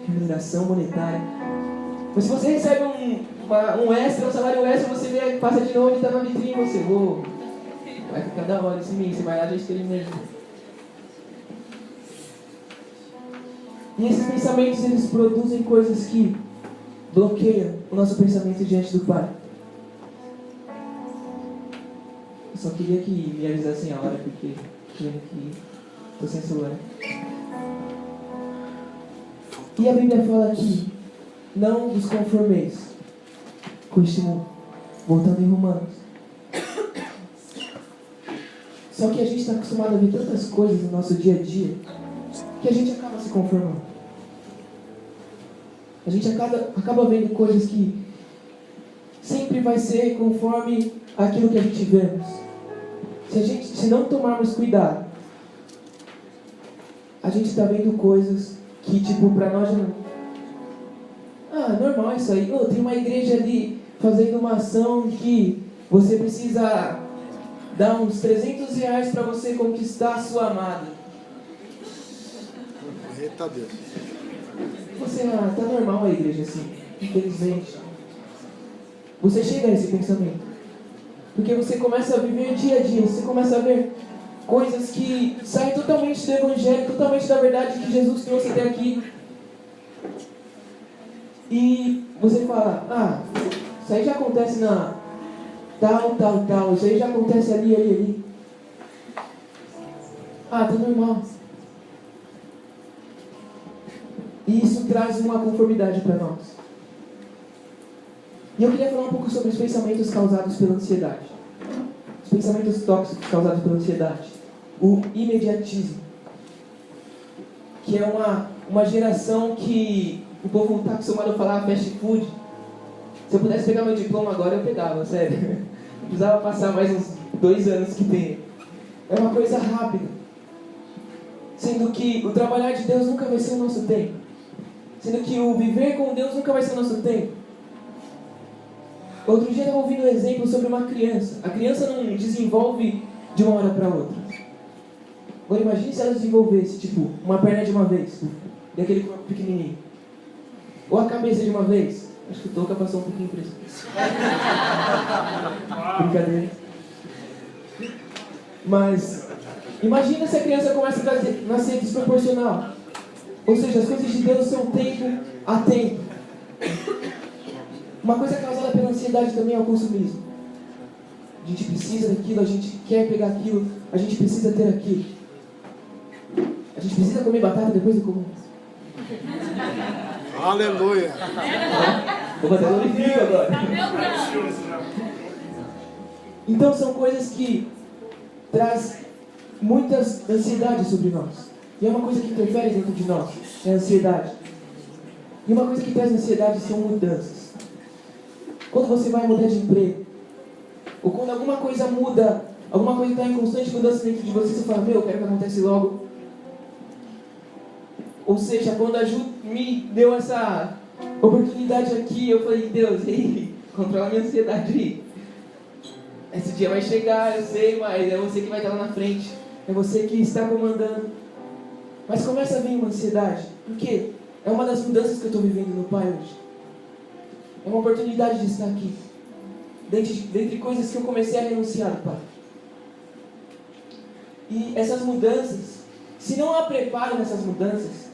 Remuneração monetária. Mas se você recebe um extra, um salário extra, você vê, passa de novo e está na vitrine, você vai ficar da hora esse mês, você vai lá já experimenta. E esses pensamentos, eles produzem coisas que bloqueiam o nosso pensamento diante do Pai. Eu só queria que me avisassem a hora, porque estou sem celular. E a Bíblia fala aqui: não vos conformeis com este mundo. Voltando em Romanos. Só que a gente está acostumado a ver tantas coisas no nosso dia a dia que a gente acaba se conformando. A gente acaba vendo coisas que sempre vai ser conforme aquilo que a gente vemos. Se não tomarmos cuidado, a gente está vendo coisas que, tipo, para nós não... normal isso aí. Tem uma igreja ali fazendo uma ação que você precisa dar uns R$300 para você conquistar a sua amada. Eita Deus. Você, tá normal a igreja assim, infelizmente. Você chega a esse pensamento. Porque você começa a viver dia a dia, você começa a ver coisas que saem totalmente do Evangelho, totalmente da verdade que Jesus trouxe até aqui. E você fala: isso aí já acontece na tal, isso aí já acontece ali. Tá normal. E isso traz uma conformidade para nós. E eu queria falar um pouco sobre os pensamentos causados pela ansiedade. Os pensamentos tóxicos causados pela ansiedade. O imediatismo. Que é uma geração que o povo não está acostumado a falar fast food. Se eu pudesse pegar meu diploma agora, eu pegava, sério. Não precisava passar mais uns 2 anos que tem. É uma coisa rápida. Sendo que o trabalhar de Deus nunca vai ser o nosso tempo. Sendo que o viver com Deus nunca vai ser o nosso tempo. Outro dia eu estava ouvindo um exemplo sobre uma criança. A criança não desenvolve de uma hora para outra. Agora imagine se ela desenvolvesse, tipo, uma perna de uma vez, e aquele corpo pequenininho. Ou a cabeça de uma vez. Acho que o Toca passou um pouquinho por isso. Brincadeira. Mas imagina se a criança começa a nascer desproporcional. Ou seja, as coisas de Deus são tempo a tempo. Uma coisa causada pela ansiedade também é o consumismo. A gente precisa daquilo, a gente quer pegar aquilo, a gente precisa ter aquilo. A gente precisa comer batata depois do comum. Aleluia! Vou fazer glorifica agora. Então são coisas que trazem muitas ansiedades sobre nós. E é uma coisa que interfere dentro de nós, é a ansiedade. E uma coisa que traz ansiedade são mudanças. Quando você vai mudar de emprego, ou quando alguma coisa muda, alguma coisa está em constante mudança dentro de você, você fala, eu quero que aconteça logo. Ou seja, quando a Ju me deu essa oportunidade aqui, eu falei, Deus, ei, controla a minha ansiedade aí. Esse dia vai chegar, eu sei, mas é você que vai estar lá na frente. É você que está comandando. Mas começa a vir uma ansiedade. Por quê? É uma das mudanças que eu estou vivendo no Pai hoje. É uma oportunidade de estar aqui. Dentre coisas que eu comecei a renunciar, Pai. E essas mudanças, se não há preparo nessas mudanças,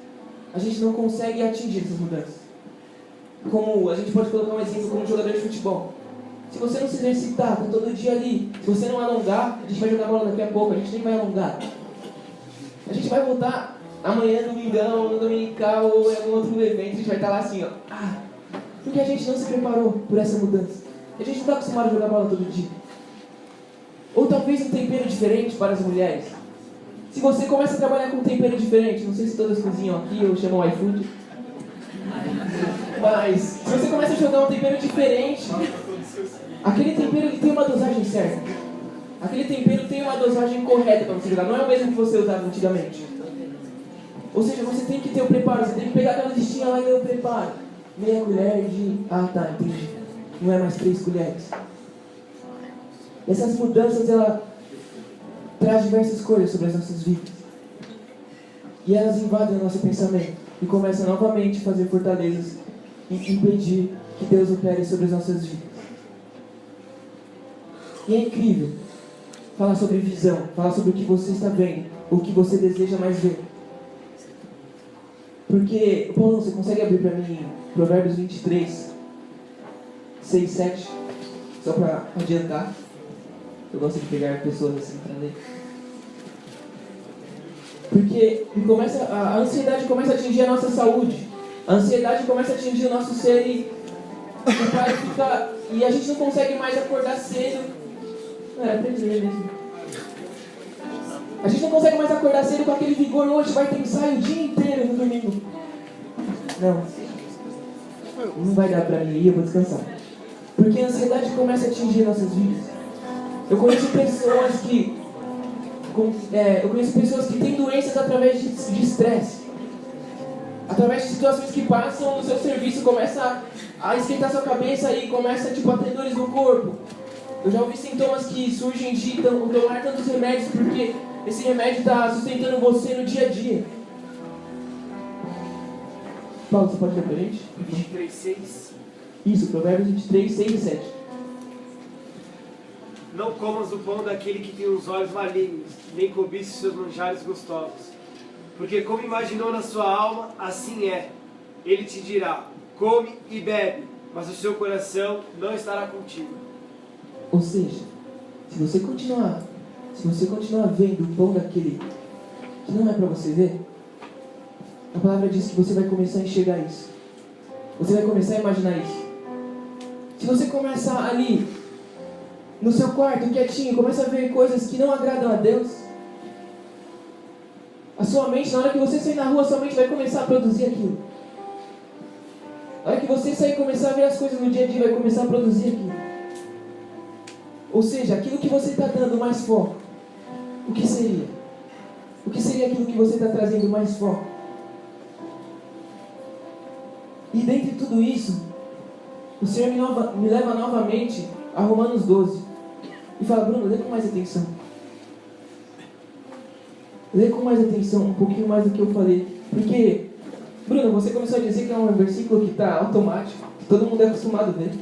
a gente não consegue atingir essas mudanças. Como a gente pode colocar um exemplo como jogador de futebol. Se você não se exercitar, tá todo dia ali, se você não alongar, a gente vai jogar bola daqui a pouco, a gente nem vai alongar. A gente vai voltar amanhã, domingão, no dominical, ou em algum outro evento, a gente vai estar lá assim, ó. Porque a gente não se preparou por essa mudança. A gente não está acostumado a jogar bola todo dia. Ou talvez um tempero diferente para as mulheres. Se você começa a trabalhar com um tempero diferente, não sei se todas cozinham aqui ou chamam iFood, mas se você começa a jogar um tempero diferente, aquele tempero ele tem uma dosagem certa. Aquele tempero tem uma dosagem correta para você jogar. Não é o mesmo que você usava antigamente. Ou seja, você tem que ter o preparo. Você tem que pegar aquela listinha lá e ler o preparo. Meia colher de... tá, entendi. Não é mais 3 colheres. Essas mudanças, ela traz diversas coisas sobre as nossas vidas. E elas invadem o nosso pensamento. E começam novamente a fazer fortalezas e impedir que Deus opere sobre as nossas vidas. E é incrível falar sobre visão, falar sobre o que você está vendo, o que você deseja mais ver. Porque, Paulo, você consegue abrir para mim Provérbios 23, 6, 7, só para adiantar. Eu gosto de pegar pessoas assim para ler. Porque a ansiedade começa a atingir a nossa saúde. A ansiedade começa a atingir o nosso ser e a gente não consegue mais acordar cedo. Era pra dizer mesmo. A gente não consegue mais acordar cedo com aquele vigor. Hoje vai ter ensaio o dia inteiro no domingo. Não vai dar pra mim ir, eu vou descansar. Porque a ansiedade começa a atingir nossas vidas. Eu conheço pessoas que têm doenças através de estresse. Através de situações que passam no seu serviço, começa a esquentar sua cabeça e começa a ter dores no corpo. Eu já ouvi sintomas que surgem de tomar tantos remédios porque esse remédio está sustentando você no dia a dia. Paulo, você pode ler pra gente? 23, 6. Isso, Provérbios 23, 6 e 7. Não comas o pão daquele que tem os olhos malignos, nem cobices seus manjares gostosos. Porque como imaginou na sua alma, assim é. Ele te dirá, come e bebe, mas o seu coração não estará contigo. Ou seja, se você continuar vendo o pão daquele que não é para você ver, a palavra diz que você vai começar a enxergar isso. Você vai começar a imaginar isso. Se você começar ali, no seu quarto, quietinho, começa a ver coisas que não agradam a Deus, a sua mente, na hora que você sair na rua, a sua mente vai começar a produzir aquilo. Na hora que você sair e começar a ver as coisas no dia a dia, vai começar a produzir aquilo. Ou seja, aquilo que você está dando mais foco, o que seria? O que seria aquilo que você está trazendo mais foco? E dentre tudo isso, o Senhor me leva novamente a Romanos 12 e fala: Bruno, lê com mais atenção. Lê com mais atenção, um pouquinho mais do que eu falei. Porque, Bruno, você começou a dizer que é um versículo que está automático, que todo mundo é acostumado a ver.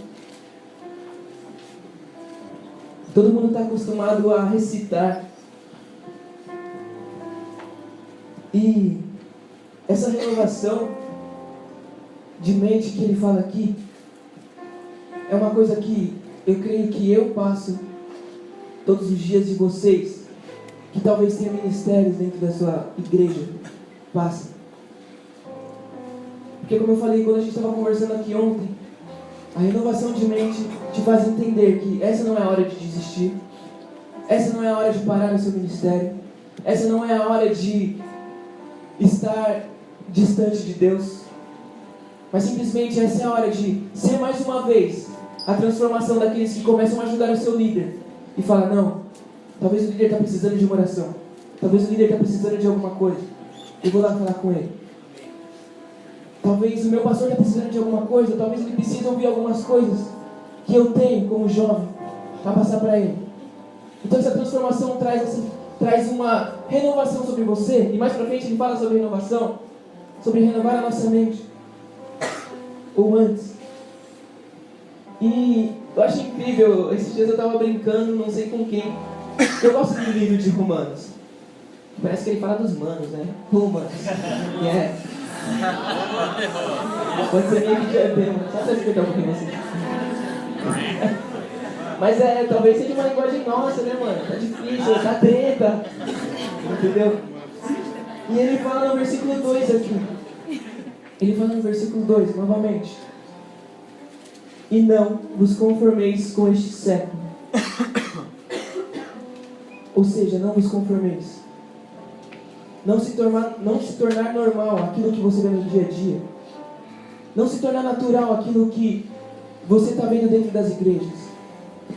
Todo mundo está acostumado a recitar. E essa renovação de mente que ele fala aqui é uma coisa que eu creio que eu passo todos os dias de vocês, que talvez tenha ministérios dentro da sua igreja, passa. Porque como eu falei quando a gente estava conversando aqui ontem, a renovação de mente te faz entender que essa não é a hora de desistir, essa não é a hora de parar no seu ministério, essa não é a hora de estar distante de Deus, mas simplesmente essa é a hora de ser mais uma vez a transformação daqueles que começam a ajudar o seu líder e falar: não, talvez o líder está precisando de uma oração, talvez o líder está precisando de alguma coisa, eu vou lá falar com ele. Talvez o meu pastor está precisando de alguma coisa, talvez ele precise ouvir algumas coisas que eu tenho como jovem para passar para ele. Então essa transformação traz uma renovação sobre você, e mais para frente ele fala sobre renovação, sobre renovar a nossa mente, ou antes. E eu acho incrível, esses dias eu estava brincando, não sei com quem, eu gosto do livro de Romanos, parece que ele fala dos manos, né? Romanos, pode ser meio que diadema, só para explicar um pouquinho assim. Mas talvez seja uma linguagem nossa, né, mano? Tá difícil, tá treta. Entendeu? E ele fala no versículo 2 aqui. Ele fala no versículo 2, novamente: e não vos conformeis com este século. Ou seja, não vos conformeis. Não se tornar normal aquilo que você vê no dia a dia. Não se tornar natural aquilo que você está vendo dentro das igrejas.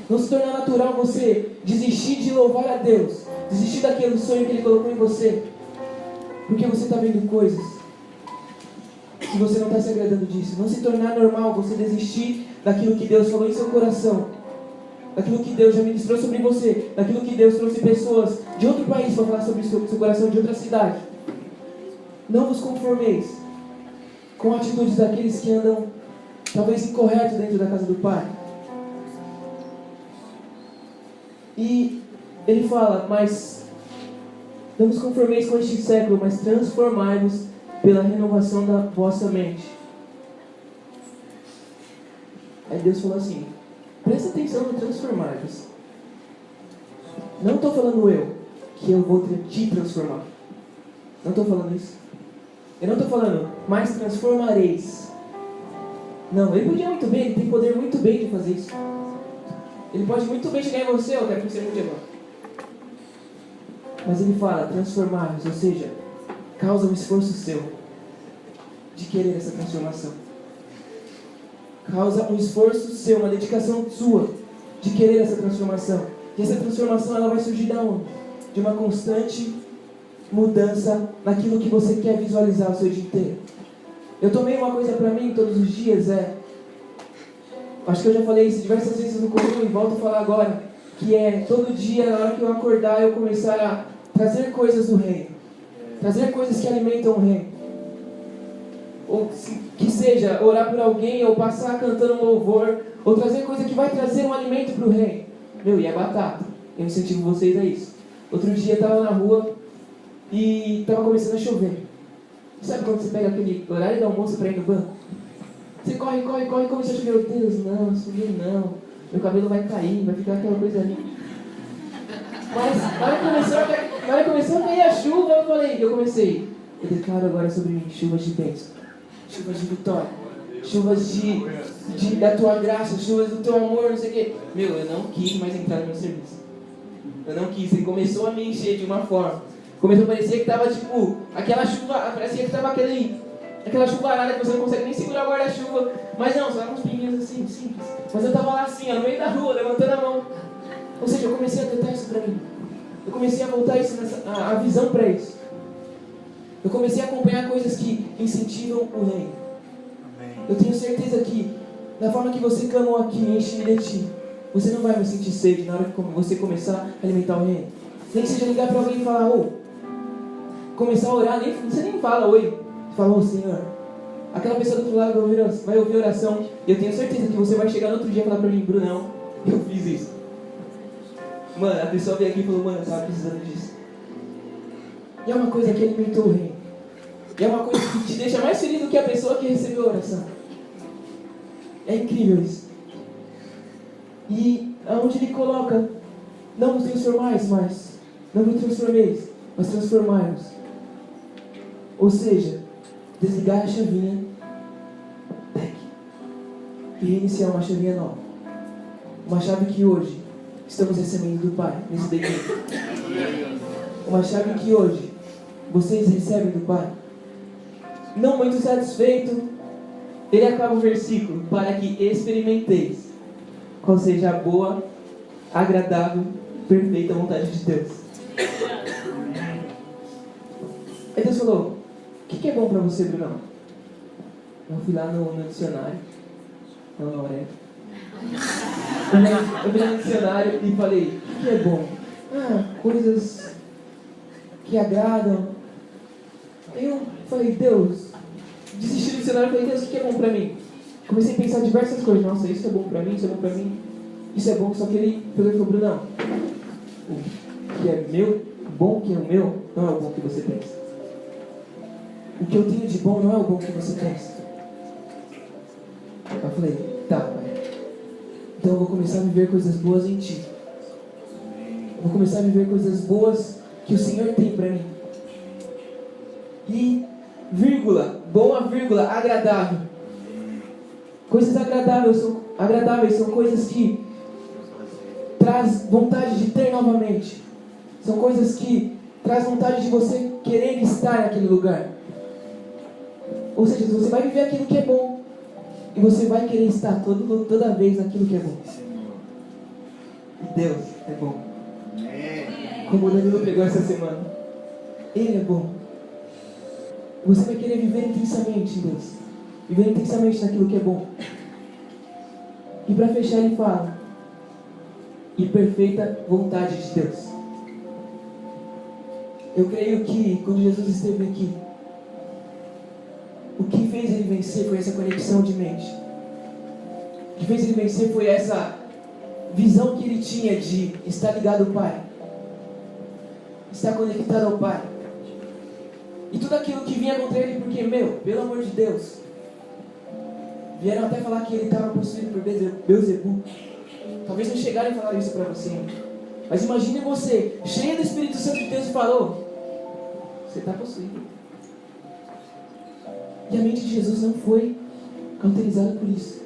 Não se tornar natural você desistir de louvar a Deus, desistir daquele sonho que Ele colocou em você, porque você está vendo coisas que você não está se agradando disso. Não se tornar normal você desistir daquilo que Deus falou em seu coração, daquilo que Deus já ministrou sobre você, daquilo que Deus trouxe pessoas de outro país para falar sobre o seu coração, de outra cidade. Não vos conformeis com atitudes daqueles que andam talvez incorretos dentro da casa do Pai. E ele fala: mas não vos conformeis com este século, mas transformai-vos pela renovação da vossa mente. Aí Deus falou assim: presta atenção no transformar-vos. Não estou falando eu, que eu vou te transformar. Não estou falando isso. Eu não estou falando, mas transformareis. Não, ele podia muito bem, ele tem poder muito bem de fazer isso. Ele pode muito bem chegar em você, eu quero que você mude agora. Mas ele fala, transformar-vos, ou seja, causa um esforço seu de querer essa transformação. Causa um esforço seu, uma dedicação sua de querer essa transformação. E essa transformação ela vai surgir da onde? De uma constante mudança naquilo que você quer visualizar o seu dia inteiro. Eu tomei uma coisa pra mim todos os dias, acho que eu já falei isso diversas vezes no comum e volto a falar agora, que é todo dia, na hora que eu acordar, eu começar a trazer coisas do reino. Trazer coisas que alimentam o reino. Ou que seja, orar por alguém, ou passar cantando um louvor, ou trazer coisa que vai trazer um alimento para o reino. Meu, e é batata. Eu incentivo vocês a isso. Outro dia eu estava na rua e estava começando a chover. Sabe quando você pega aquele horário do almoço para ir no banco? Você corre, começa a chover. Meu Deus, não, subir não. Meu cabelo vai cair, vai ficar aquela coisa ali. Mas na hora que começou a cair a chuva, eu declaro agora sobre mim chuvas de bênção, chuvas de vitória, chuvas da tua graça, chuvas do teu amor, não sei o quê. Meu, eu não quis mais entrar no meu serviço. Eu não quis, ele começou a me encher de uma forma. Começou a parecer que tava tipo, aquela chuva, parecia que tava aquela chuvarada que você não consegue nem segurar o guarda-chuva. Mas não, só uns pinguinhos assim, simples. Mas eu tava lá assim, no meio da rua, levantando a mão. Ou seja, eu comecei a tentar isso pra mim. Eu comecei a voltar isso a visão pra isso. Eu comecei a acompanhar coisas que incentivam o reino. Eu tenho certeza que Da forma que você clamou aqui, enche-me de ti. Você não vai mais sentir sede na hora que você começar a alimentar o reino. Nem que seja ligar para alguém e falar, ô. Começar a orar, você nem fala oi. Você fala, ô Senhor. Aquela pessoa do outro lado vai ouvir oração. E eu tenho certeza que você vai chegar no outro dia e falar para mim, Brunão, eu fiz isso. Mano, a pessoa veio aqui e falou, mano, eu estava precisando disso. E é uma coisa que alimentou o reino. E é uma coisa que te deixa mais feliz do que a pessoa que recebeu a oração. É incrível isso. E aonde ele coloca, não vos transformais mais, não vos transformeis, mas transformai-vos. Ou seja, desligar a chavinha, e reiniciar uma chavinha nova. Uma chave que hoje estamos recebendo do Pai, nesse decreto. Uma chave que hoje vocês recebem do Pai. Não muito satisfeito, ele acaba o versículo, para que experimenteis qual seja a boa, agradável, perfeita vontade de Deus. Aí Deus falou, o que é bom para você, Brunão? Eu fui lá no dicionário. Não, é. Eu fui no dicionário e falei, o que é bom? Coisas que agradam. Eu falei, Deus, desisti do dicionário e falei, Deus, o que é bom pra mim? Comecei a pensar diversas coisas. Nossa, isso é bom pra mim, isso é bom pra mim. Isso é bom, só que ele pegou e falou, Brunão, o que é meu, bom que é o meu, não é o bom que você pensa. O que eu tenho de bom não é o bom que você pensa. Eu falei, tá, pai. Então eu vou começar a viver coisas boas em ti. Eu vou começar a viver coisas boas que o Senhor tem pra mim. E, vírgula, boa vírgula, agradável. Coisas agradáveis são coisas que traz vontade de ter novamente. São coisas que traz vontade de você querer estar naquele lugar. Ou seja, você vai viver aquilo que é bom. E você vai querer estar toda vez naquilo que é bom. E Deus é bom. Como o Danilo pregou essa semana. Ele é bom. Você vai querer viver intensamente em Deus. Viver intensamente naquilo que é bom. E para fechar ele fala, e perfeita vontade de Deus. Eu creio que quando Jesus esteve aqui, o que fez ele vencer foi essa conexão de mente. O que fez ele vencer foi essa visão que ele tinha de estar ligado ao Pai, estar conectado ao Pai. E tudo aquilo que vinha contra ele, porque, pelo amor de Deus, vieram até falar que ele estava possuído por Beelzebul. Talvez não chegaram a falar isso para você, mas imagine você, cheio do Espírito Santo de Deus, e falou, você está possuído. E a mente de Jesus não foi cauterizada por isso.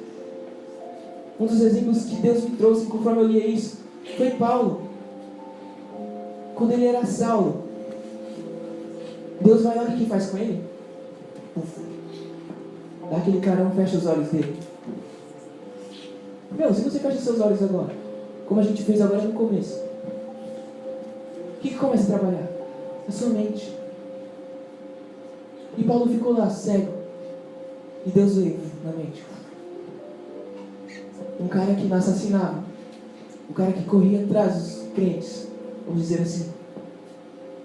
Um dos exemplos que Deus me trouxe, conforme eu lia isso, foi Paulo. Quando ele era Saulo, Deus vai lá, o que faz com ele? Dá aquele carão, fecha os olhos dele. Se você fecha seus olhos agora, como a gente fez agora no começo, o que começa a trabalhar? A sua mente. E Paulo ficou lá, cego. E Deus veio na mente. Um cara que não assassinava. Um cara que corria atrás dos crentes. Vamos dizer assim.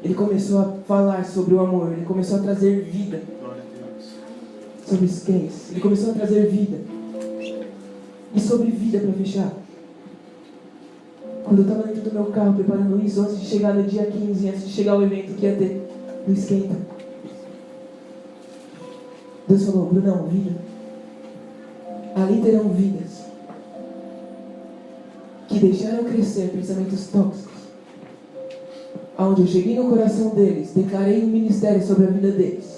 Ele começou a falar sobre o amor. Ele começou a trazer vida sobre os crentes. Ele começou a trazer vida. E sobre vida, para fechar. Quando eu estava dentro do meu carro preparando isso, antes de chegar no dia 15, antes de chegar o evento que ia ter no Esquenta, Deus falou, Brunão, vida. Ali terão vidas que deixaram crescer pensamentos tóxicos. Onde eu cheguei no coração deles, declarei um ministério sobre a vida deles.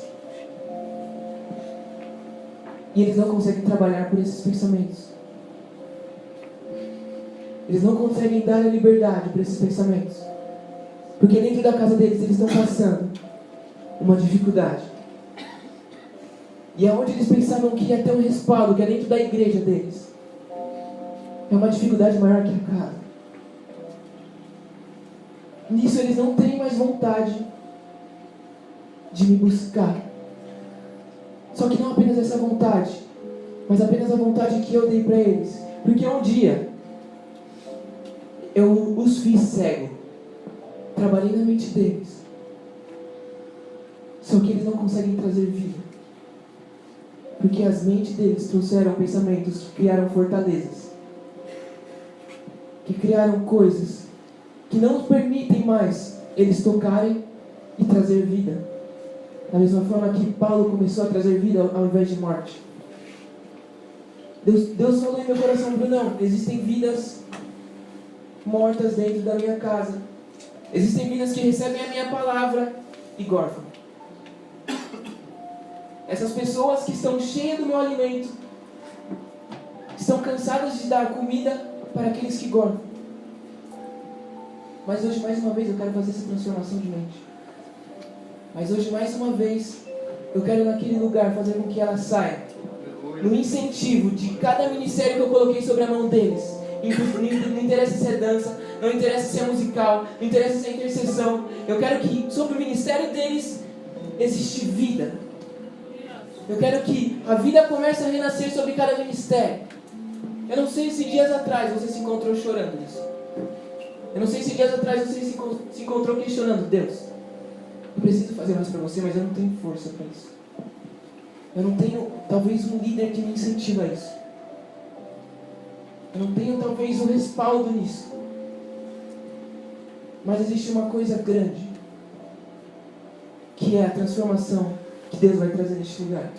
E eles não conseguem trabalhar por esses pensamentos. Eles não conseguem dar a liberdade para esses pensamentos. Porque dentro da casa deles, eles estão passando uma dificuldade. E aonde eles pensavam que ia ter um respaldo, que é dentro da igreja deles, é uma dificuldade maior que a casa. Nisso eles não têm mais vontade de me buscar. Só que não apenas essa vontade, mas apenas a vontade que eu dei para eles. Porque um dia eu os fiz cego, trabalhei na mente deles, só que eles não conseguem trazer vida, porque as mentes deles trouxeram pensamentos que criaram fortalezas, que criaram coisas que não permitem mais eles tocarem e trazer vida. Da mesma forma que Paulo começou a trazer vida ao invés de morte. Deus falou em meu coração: Brunão, existem vidas mortas dentro da minha casa. Existem vidas que recebem a minha palavra e gorfam. Essas pessoas que estão cheias do meu alimento estão cansadas de dar comida para aqueles que gorfam. Mas hoje, mais uma vez, eu quero fazer essa transformação de mente. Mas hoje, mais uma vez, eu quero naquele lugar fazer com que ela saia no incentivo de cada ministério que eu coloquei sobre a mão deles. Não interessa se é dança, não interessa se é musical, não interessa se é intercessão. Eu quero que sobre o ministério deles existe vida. Eu quero que a vida comece a renascer sobre cada ministério. Eu não sei se dias atrás você se encontrou chorando nisso. Eu não sei se dias atrás você se encontrou questionando: Deus, eu preciso fazer mais para você, mas eu não tenho força para isso. Eu não tenho, talvez, um líder que me incentiva a isso. Eu não tenho, talvez, um respaldo nisso. Mas existe uma coisa grande, que é a transformação que Deus vai trazer neste lugar.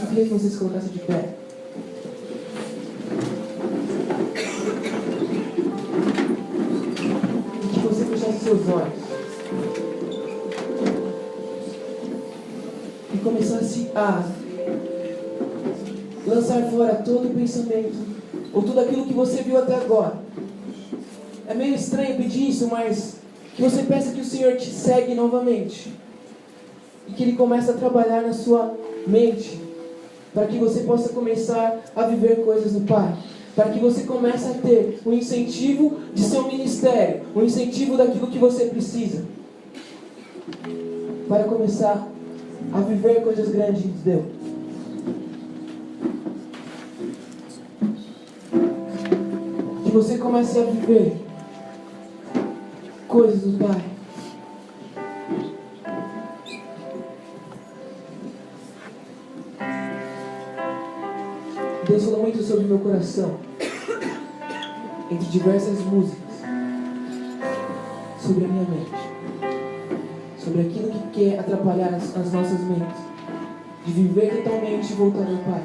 Eu queria que vocês colocassem de pé. E que você fechasse seus olhos. E começasse a lançar fora todo o pensamento, ou tudo aquilo que você viu até agora. É meio estranho pedir isso, mas que você peça que o Senhor te segue novamente. E que Ele comece a trabalhar na sua mente, para que você possa começar a viver coisas no Pai. Para que você comece a ter o incentivo de seu ministério, o incentivo daquilo que você precisa. Para começar a viver coisas grandes de Deus. Que você comece a viver coisas do Pai. Deus falou muito sobre o meu coração, entre diversas músicas, sobre a minha mente, sobre aquilo que quer atrapalhar as nossas mentes, de viver totalmente voltado ao Pai.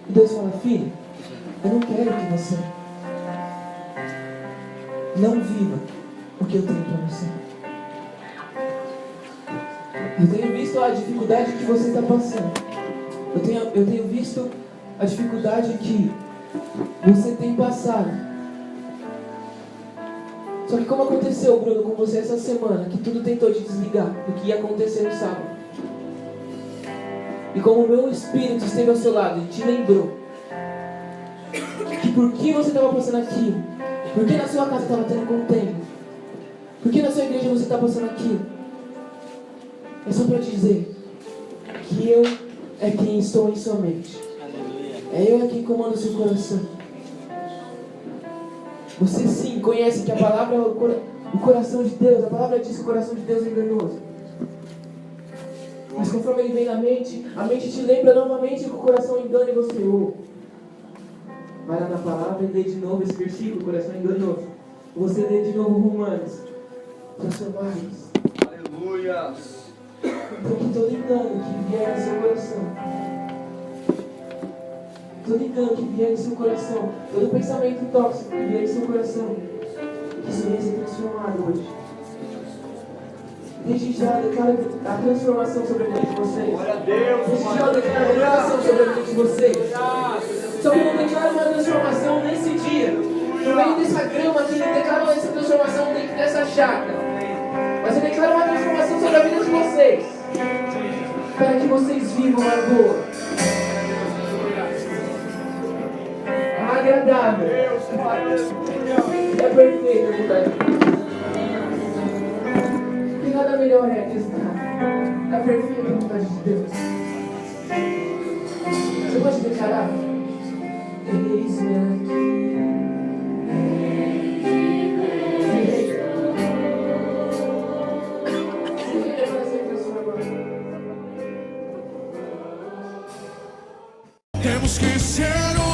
E Deus fala: filho, eu não quero que você não viva o que eu tenho para você. Eu tenho visto a dificuldade que você está passando. Eu tenho visto a dificuldade que você tem passado. Só que como aconteceu, Bruno, com você essa semana, que tudo tentou te desligar do que ia acontecer no sábado. E como o meu espírito esteve ao seu lado e te lembrou que por que você estava passando aquilo, por que na sua casa estava tendo contêiner, por que na sua igreja você está passando aquilo, é só para dizer que eu é quem estou em sua mente. É eu quem comanda o seu coração. Você sim conhece que a palavra é o coração de Deus. A palavra diz que o coração de Deus é enganoso. Mas conforme ele vem na mente, a mente te lembra novamente que o coração engana e você ouve. Vai lá na palavra e lê de novo esse versículo: o coração é enganoso. Você lê de novo Romanos. Transformar-nos. Aleluia. Porque todo engano que vier no seu coração, todo engano que vier no seu coração, todo pensamento tóxico que vier no seu coração, que isso venha ser transformado hoje. Desde já declaro a transformação sobre a vida de vocês. Glória a Deus. Desde já declaro a revelação sobre a vida de vocês. Só que eu não declaro uma transformação nesse dia, no meio dessa grama aqui, não declaro essa transformação dentro dessa chácara. Mas eu declaro uma transformação sobre a vida de vocês, para que vocês vivam a boa, a agradável e a perfeita vontade de Deus. Que nada melhor é que estar na perfeita vontade de Deus. declarar. Eis-me aqui. Temos que ser